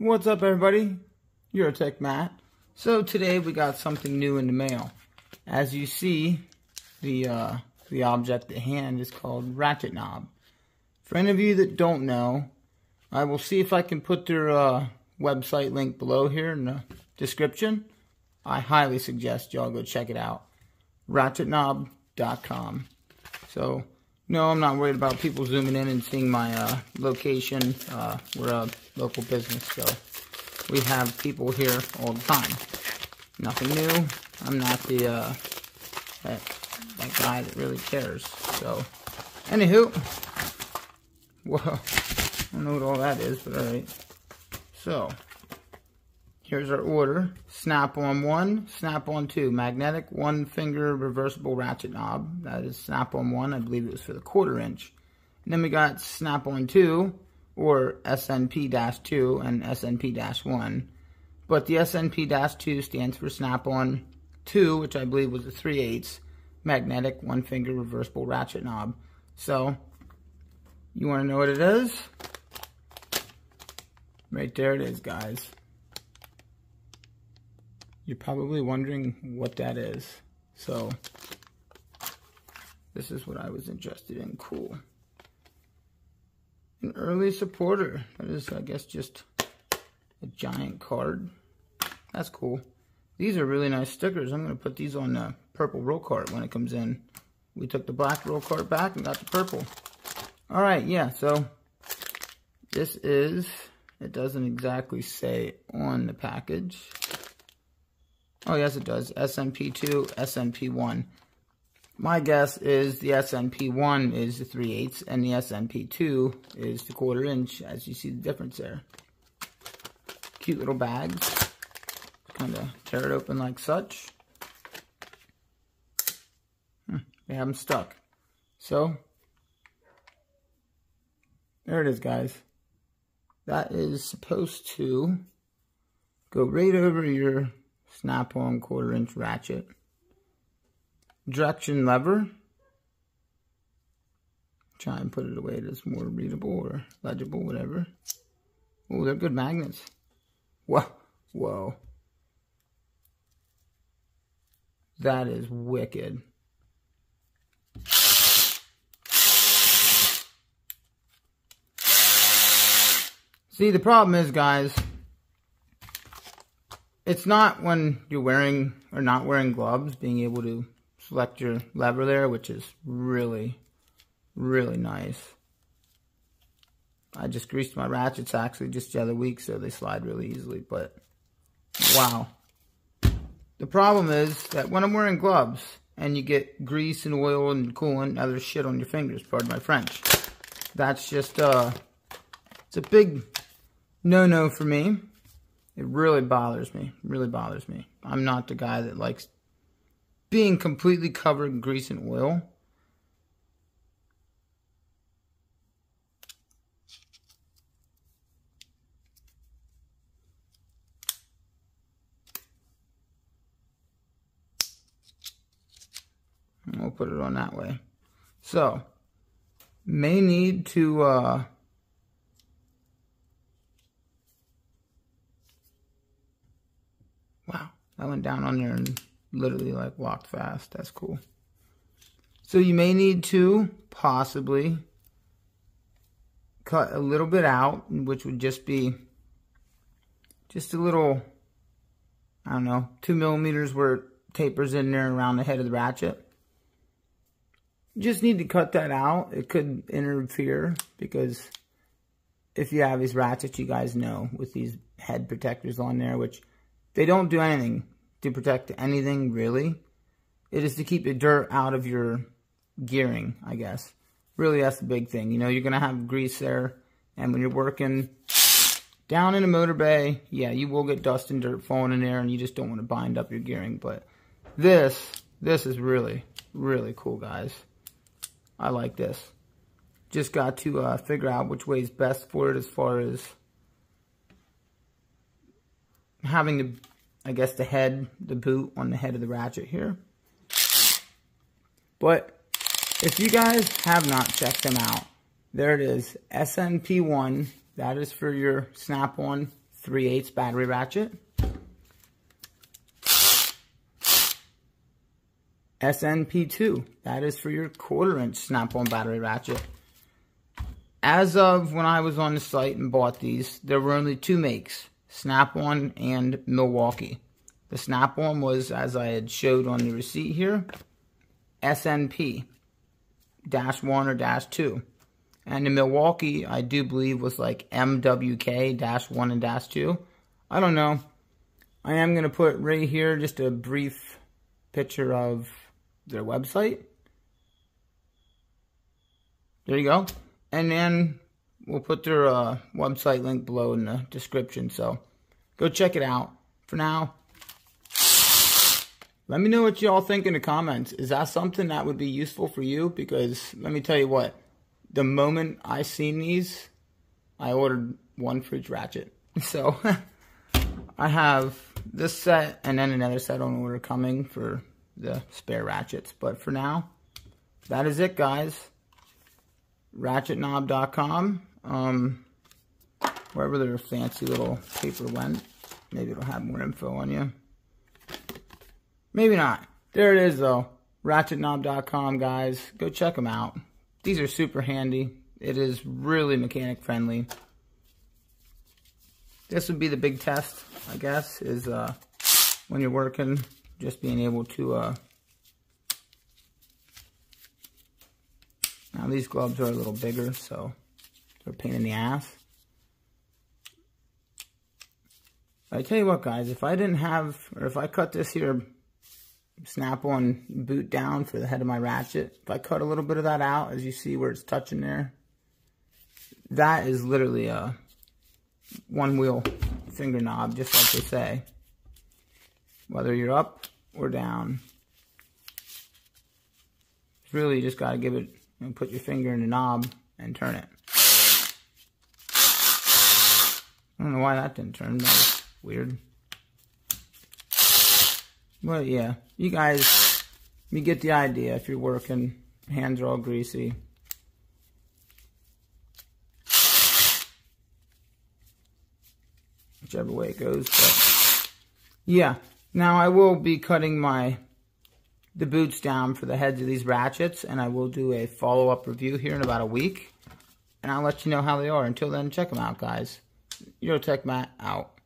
What's up, everybody? Eurotech Matt. So today we got something new in the mail. As you see, the object at hand is called Ratchet Knob. For any of you that don't know, I will see if I can put their website link below here in the description. I highly suggest y'all go check it out. ratchetknob.com. So, no, I'm not worried about people zooming in and seeing my location. We're a local business, so we have people here all the time. Nothing new. I'm not the that guy that really cares. So, anywho, whoa, I don't know what all that is, but alright. So, here's our order. Snap-on 1, Snap-on 2. Magnetic 1-finger reversible ratchet knob. That is Snap-on 1. I believe it was for the 1/4 inch. And then we got Snap-on 2, or SNP-2 and SNP-1. But the SNP-2 stands for Snap-on 2, which I believe was a 3/8 magnetic 1-finger reversible ratchet knob. So, you want to know what it is? Right there it is, guys. You're probably wondering what that is. So, this is what I was interested in. Cool. An early supporter. That is, I guess, just a giant card. That's cool. These are really nice stickers. I'm going to put these on the purple roll cart when it comes in. We took the black roll cart back and got the purple. Alright, yeah, so this is, it doesn't exactly say on the package. Oh, yes, it does. SNP2, SNP1. My guess is the SNP1 is the 3/8 and the SNP2 is the 1/4 inch, as you see the difference there. Cute little bags. Kind of tear it open like such. They have them stuck. So, there it is, guys. That is supposed to go right over your Snap-on 1/4 inch ratchet. Direction lever. Try and put it away that's more readable or legible, whatever. Oh, they're good magnets. Whoa. Whoa. That is wicked. See, the problem is, guys, it's not when you're wearing or not wearing gloves, being able to select your lever there, which is really, really nice. I just greased my ratchets actually just the other week, so they slide really easily, but wow. The problem is that when I'm wearing gloves and you get grease and oil and coolant and other shit on your fingers, pardon my French, that's just, it's a big no-no for me. It really bothers me. Really bothers me. I'm not the guy that likes being completely covered in grease and oil. And we'll put it on that way. So, may need to wow, that went down on there and literally like walked fast. That's cool. So you may need to possibly cut a little bit out, which would just be just a little, I don't know, 2 millimeters where it tapers in there around the head of the ratchet. You just need to cut that out. It could interfere because if you have these ratchets, you guys know, with these head protectors on there, which they don't do anything to protect anything, really. It is to keep the dirt out of your gearing, I guess. Really, that's the big thing. You know, you're going to have grease there, and when you're working down in a motor bay, yeah, you will get dust and dirt falling in there, and you just don't want to bind up your gearing. But this is really, really cool, guys. I like this. Just got to figure out which way is best for it as far as having the, I guess, the head, the boot on the head of the ratchet here. But if you guys have not checked them out, there it is, SNP1. That is for your Snap-on 3/8 battery ratchet. SNP2, that is for your 1/4" snap-on battery ratchet. As of when I was on the site and bought these, there were only 2 makes, Snap-on and Milwaukee. The Snap-on was, as I had showed on the receipt here, SNP -1 or -2. And the Milwaukee, I do believe, was like MWK -1 and -2. I don't know. I am going to put right here just a brief picture of their website. There you go. And then we'll put their website link below in the description. So go check it out. For now, let me know what y'all think in the comments. Is that something that would be useful for you? Because let me tell you what, the moment I seen these, I ordered one for each ratchet. So I have this set and then another set on order coming for the spare ratchets. But for now, that is it, guys. RatchetKnob.com. Wherever their fancy little paper went, maybe it'll have more info on you. Maybe not. There it is, though. RatchetKnob.com, guys. Go check them out. These are super handy. It is really mechanic friendly. This would be the big test, I guess, is when you're working, just being able to... Now these gloves are a little bigger, so they're a pain in the ass. But I tell you what, guys, if I didn't have, or if I cut this here snap-on boot down for the head of my ratchet, if I cut a little bit of that out, as you see where it's touching there, that is literally a one-wheel finger knob, just like they say. Whether you're up or down, it's really, you just got to give it, and put your finger in the knob and turn it. I don't know why that didn't turn. That was weird. But yeah, you guys, you get the idea. If you're working, hands are all greasy. Whichever way it goes. But yeah, now I will be cutting the boots down for the heads of these ratchets, and I will do a follow-up review here in about a week, and I'll let you know how they are. Until then, check them out, guys. Eurotech Matt out.